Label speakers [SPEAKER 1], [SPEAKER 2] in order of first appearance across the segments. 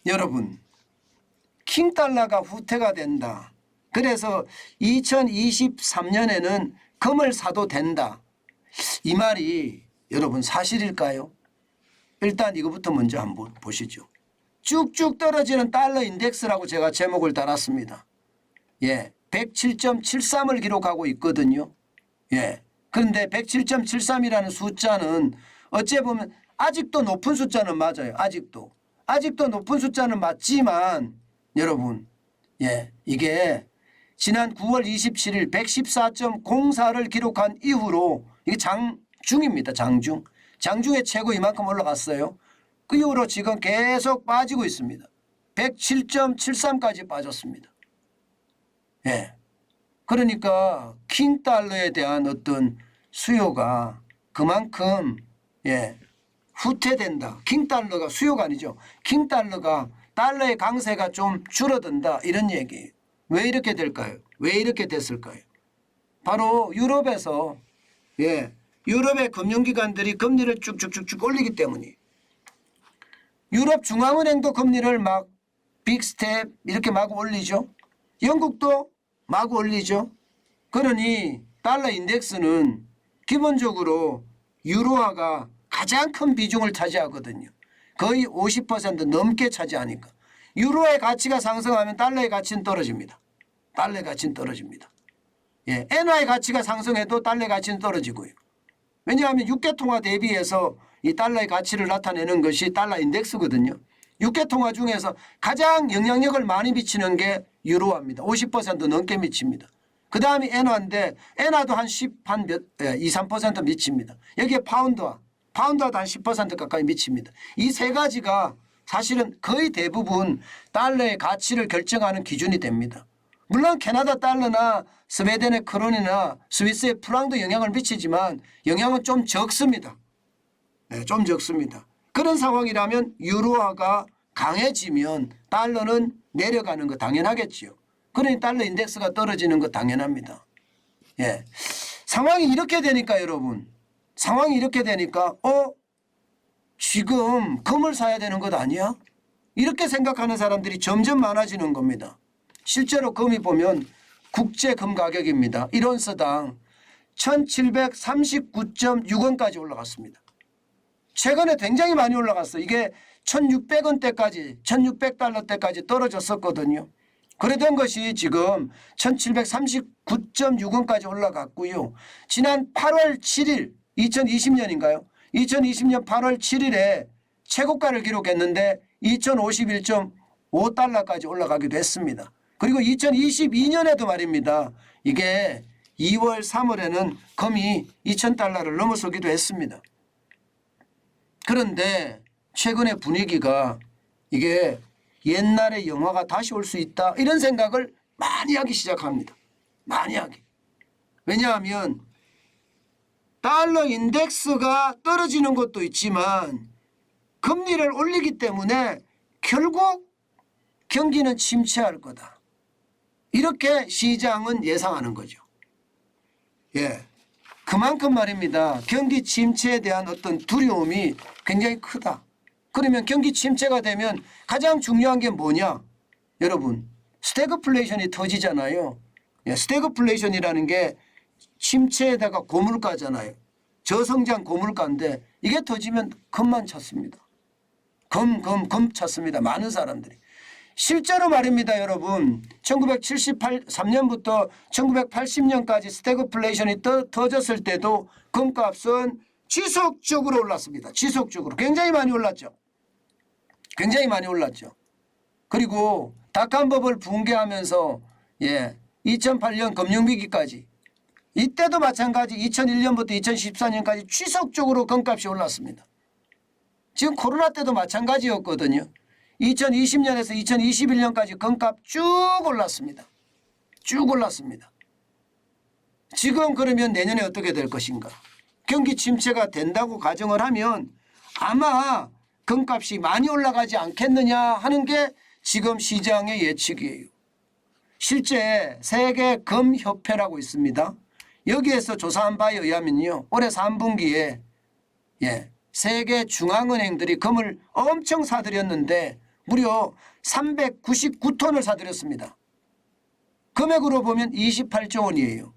[SPEAKER 1] 여러분, 킹달러가 후퇴가 된다. 그래서 2023년에는 금을 사도 된다. 이 말이 여러분 사실일까요? 일단 이거부터 먼저 한번 보시죠. 쭉쭉 떨어지는 달러 인덱스라고 제가 제목을 달았습니다. 예, 107.73을 기록하고 있거든요. 예, 그런데 107.73이라는 숫자는 어찌 보면 아직도 높은 숫자는 맞아요. 아직도 높은 숫자는 맞지만 여러분, 예, 이게 지난 9월 27일 114.04를 기록한 이후로 이게 장중입니다. 장중에 최고 이만큼 올라갔어요. 그 이후로 지금 계속 빠지고 있습니다. 107.73까지 빠졌습니다. 예. 그러니까 킹달러에 대한 어떤 수요가 그만큼 예, 후퇴된다. 킹달러가 수요가 아니죠. 킹달러가 달러의 강세가 좀 줄어든다. 이런 얘기예요. 왜 이렇게 될까요? 왜 이렇게 됐을까요? 바로 유럽에서 예, 유럽의 금융기관들이 금리를 쭉쭉쭉쭉 올리기 때문이에요. 유럽 중앙은행도 금리를 막 빅스텝 이렇게 막 올리죠. 영국도 막 올리죠. 그러니 달러 인덱스는 기본적으로 유로화가 가장 큰 비중을 차지하거든요. 거의 50% 넘게 차지하니까. 유로의 가치가 상승하면 달러의 가치는 떨어집니다. 달러의 가치는 떨어집니다. 예, 엔화의 가치가 상승해도 달러의 가치는 떨어지고요. 왜냐하면 육계통화 대비해서 이 달러의 가치를 나타내는 것이 달러 인덱스거든요. 육계통화 중에서 가장 영향력을 많이 미치는 게 유로화입니다. 50% 넘게 미칩니다. 그 다음이 엔화인데 엔화도 한 2, 3% 미칩니다. 여기에 파운드화도 한 10% 가까이 미칩니다. 이 세 가지가 사실은 거의 대부분 달러의 가치를 결정하는 기준이 됩니다. 물론 캐나다 달러나 스웨덴의 크론이나 스위스의 프랑도 영향을 미치지만 영향은 좀 적습니다. 네, 좀 적습니다. 그런 상황이라면 유로화가 강해지면 달러는 내려가는 거 당연하겠지요. 그러니 달러 인덱스가 떨어지는 거 당연합니다. 예, 상황이 이렇게 되니까 여러분, 상황이 이렇게 되니까 지금 금을 사야 되는 것 아니야? 이렇게 생각하는 사람들이 점점 많아지는 겁니다. 실제로 금이 보면 국제금 가격입니다. 1온스당 1739.6원까지 올라갔습니다. 최근에 굉장히 많이 올라갔어요. 이게 1600원대까지 1600달러대까지 떨어졌었거든요. 그러던 것이 지금 1739.6원까지 올라갔고요. 지난 8월 7일 2020년인가요? 2020년 8월 7일에 최고가를 기록했는데 2051.5달러까지 올라가기도 했습니다. 그리고 2022년에도 말입니다. 이게 2월 3월에는 금이 2000달러를 넘어서기도 했습니다. 그런데 최근의 분위기가 이게 옛날의 영화가 다시 올 수 있다 이런 생각을 많이 하기 시작합니다. 많이 하기. 왜냐하면 달러 인덱스가 떨어지는 것도 있지만 금리를 올리기 때문에 결국 경기는 침체할 거다. 이렇게 시장은 예상하는 거죠. 예, 그만큼 말입니다. 경기 침체에 대한 어떤 두려움이 굉장히 크다. 그러면 경기 침체가 되면 가장 중요한 게 뭐냐? 여러분, 스태그플레이션이 터지잖아요. 예, 스태그플레이션이라는 게 침체에다가 고물가잖아요. 저성장 고물가인데 이게 터지면 금만 찾습니다. 금 찾습니다. 많은 사람들이. 실제로 말입니다. 여러분 1973년부터 1980년까지 스태그플레이션이 터졌을 때도 금값은 지속적으로 올랐습니다. 지속적으로 굉장히 많이 올랐죠. 굉장히 많이 올랐죠. 그리고 닷컴 버블 붕괴하면서 2008년 금융위기까지 이때도 마찬가지 2001년부터 2014년까지 지속적으로 금값이 올랐습니다. 지금 코로나 때도 마찬가지였거든요. 2020년에서 2021년까지 금값 쭉 올랐습니다. 쭉 올랐습니다. 지금 그러면 내년에 어떻게 될 것인가? 경기 침체가 된다고 가정을 하면 아마 금값이 많이 올라가지 않겠느냐 하는 게 지금 시장의 예측이에요. 실제 세계 금협회라고 있습니다. 여기에서 조사한 바에 의하면요. 올해 3분기에 세계 중앙은행들이 금을 엄청 사들였는데 무려 399톤을 사들였습니다. 금액으로 보면 28조 원이에요.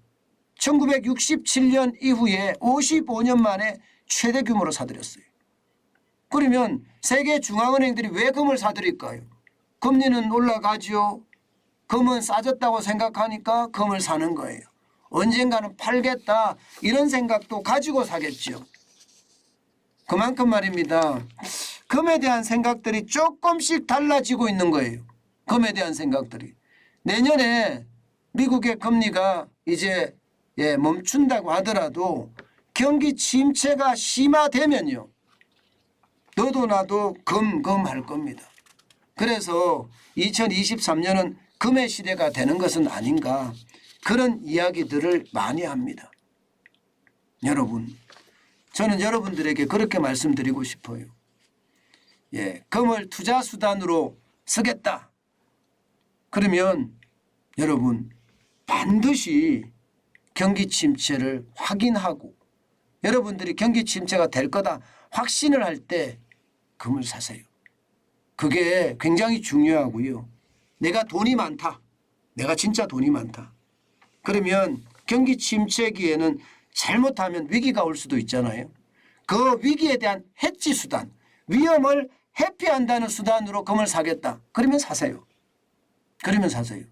[SPEAKER 1] 1967년 이후에 55년 만에 최대 규모로 사들였어요. 그러면 세계 중앙은행들이 왜 금을 사들일까요? 금리는 올라가죠. 금은 싸졌다고 생각하니까 금을 사는 거예요. 언젠가는 팔겠다 이런 생각도 가지고 사겠죠. 그만큼 말입니다. 금에 대한 생각들이 조금씩 달라지고 있는 거예요. 금에 대한 생각들이. 내년에 미국의 금리가 이제 멈춘다고 하더라도 경기 침체가 심화되면요. 너도 나도 금 할 겁니다. 그래서 2023년은 금의 시대가 되는 것은 아닌가 그런 이야기들을 많이 합니다. 여러분, 저는 여러분들에게 그렇게 말씀드리고 싶어요. 금을 투자 수단으로 쓰겠다. 그러면 여러분 반드시 경기 침체를 확인하고 여러분들이 경기 침체가 될 거다 확신을 할 때 금을 사세요. 그게 굉장히 중요하고요. 내가 돈이 많다. 내가 진짜 돈이 많다. 그러면 경기 침체기에는 잘못하면 위기가 올 수도 있잖아요. 그 위기에 대한 해지 수단, 위험을 회피한다는 수단으로 금을 사겠다. 그러면 사세요. 그러면 사세요.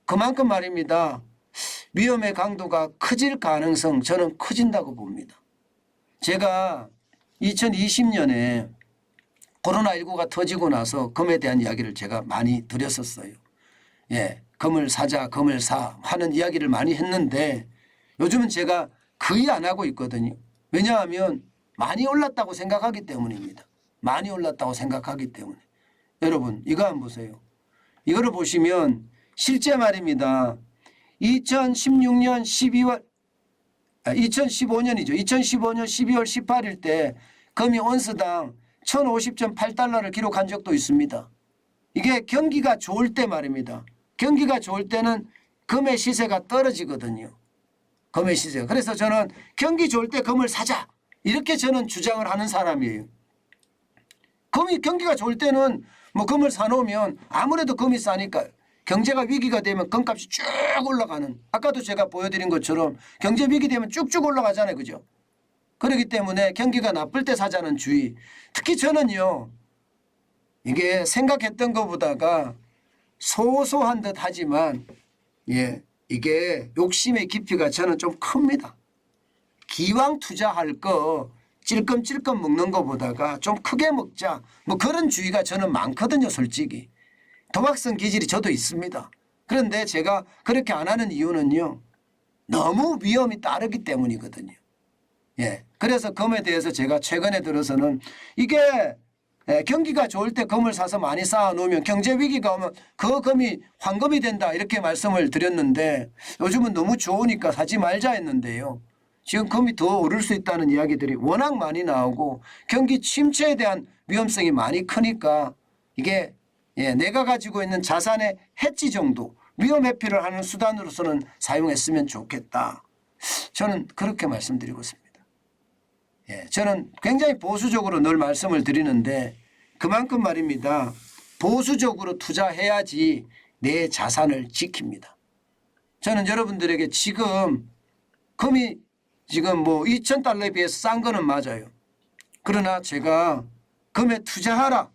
[SPEAKER 1] 그만큼 말입니다. 위험의 강도가 커질 가능성 저는 커진다고 봅니다. 제가 2020년에 코로나19가 터지고 나서 금에 대한 이야기를 제가 많이 드렸었어요. 금을 사자, 금을 사 하는 이야기를 많이 했는데 요즘은 제가 거의 안 하고 있거든요. 왜냐하면 많이 올랐다고 생각하기 때문입니다. 많이 올랐다고 생각하기 때문에. 여러분 이거 한번 보세요. 이거를 보시면 실제 말입니다. 2016년 12월 2015년이죠. 2015년 12월 18일 때 금이 온스당 1050.8달러를 기록한 적도 있습니다. 이게 경기가 좋을 때 말입니다. 경기가 좋을 때는 금의 시세가 떨어지거든요. 금의 시세가. 그래서 저는 경기 좋을 때 금을 사자. 이렇게 저는 주장을 하는 사람이에요. 경기가 좋을 때는 뭐 금을 사놓으면 아무래도 금이 싸니까 경제가 위기가 되면 금값이 쭉 올라가는 아까도 제가 보여드린 것처럼 경제 위기 되면 쭉쭉 올라가잖아요. 그죠? 그렇기 때문에 경기가 나쁠 때 사자는 주의. 특히 저는요. 이게 생각했던 것보다가 소소한 듯 하지만 이게 욕심의 깊이가 저는 좀 큽니다. 기왕 투자할 거 찔끔찔끔 먹는 것보다가 좀 크게 먹자. 뭐 그런 주의가 저는 많거든요. 솔직히. 도박성 기질이 저도 있습니다. 그런데 제가 그렇게 안 하는 이유는요. 너무 위험이 따르기 때문이거든요. 그래서 금에 대해서 제가 최근에 들어서는 이게 경기가 좋을 때 금을 사서 많이 쌓아놓으면 경제 위기가 오면 그 금이 황금이 된다 이렇게 말씀을 드렸는데 요즘은 너무 좋으니까 사지 말자 했는데요. 지금 금이 더 오를 수 있다는 이야기들이 워낙 많이 나오고 경기 침체에 대한 위험성이 많이 크니까 이게 내가 가지고 있는 자산의 해지 정도 위험 회피를 하는 수단으로서는 사용했으면 좋겠다. 저는 그렇게 말씀드리고 있습니다. 저는 굉장히 보수적으로 늘 말씀을 드리는데 그만큼 말입니다. 보수적으로 투자해야지 내 자산을 지킵니다. 저는 여러분들에게 지금 금이 지금 뭐 2,000달러에 비해서 싼 거는 맞아요. 그러나 제가 금에 투자하라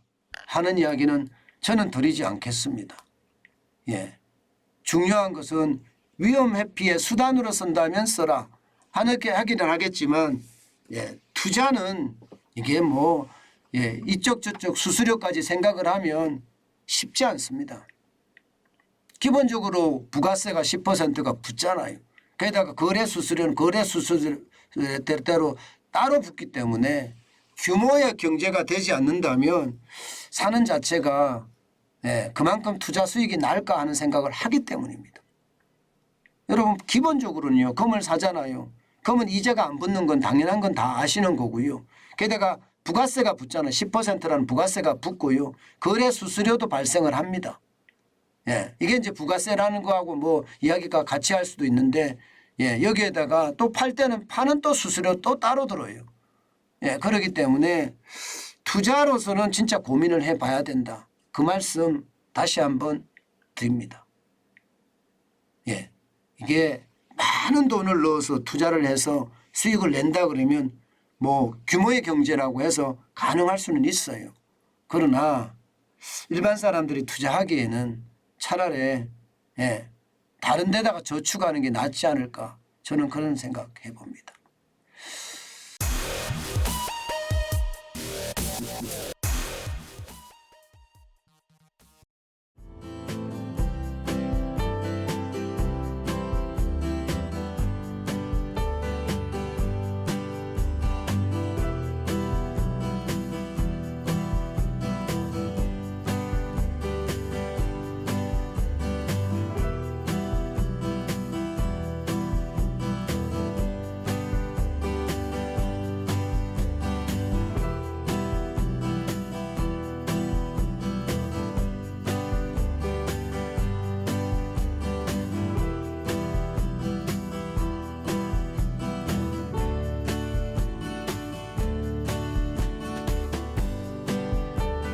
[SPEAKER 1] 하는 이야기는 저는 드리지 않겠습니다. 중요한 것은 위험 회피의 수단으로 쓴다면 써라. 하기는 하겠지만 투자는 이게 뭐 이쪽 저쪽 수수료까지 생각을 하면 쉽지 않습니다. 기본적으로 부가세가 10%가 붙잖아요. 게다가 거래 수수료는 거래 수수료대로 따로 붙기 때문에 규모의 경제가 되지 않는다면 사는 자체가 그만큼 투자 수익이 날까 하는 생각을 하기 때문입니다. 여러분 기본적으로는요. 금을 사잖아요. 금은 이자가 안 붙는 건 당연한 건 다 아시는 거고요. 게다가 부가세가 붙잖아요. 10%라는 부가세가 붙고요. 거래 수수료도 발생을 합니다. 이게 이제 부가세라는 거하고 뭐 이야기가 같이 할 수도 있는데 여기에다가 또 팔 때는 파는 또 수수료 또 따로 들어요. 그렇기 때문에 투자로서는 진짜 고민을 해봐야 된다. 그 말씀 다시 한번 드립니다. 예, 이게 많은 돈을 넣어서 투자를 해서 수익을 낸다 그러면 뭐 규모의 경제라고 해서 가능할 수는 있어요. 그러나 일반 사람들이 투자하기에는 차라리 다른 데다가 저축하는 게 낫지 않을까 저는 그런 생각해 봅니다.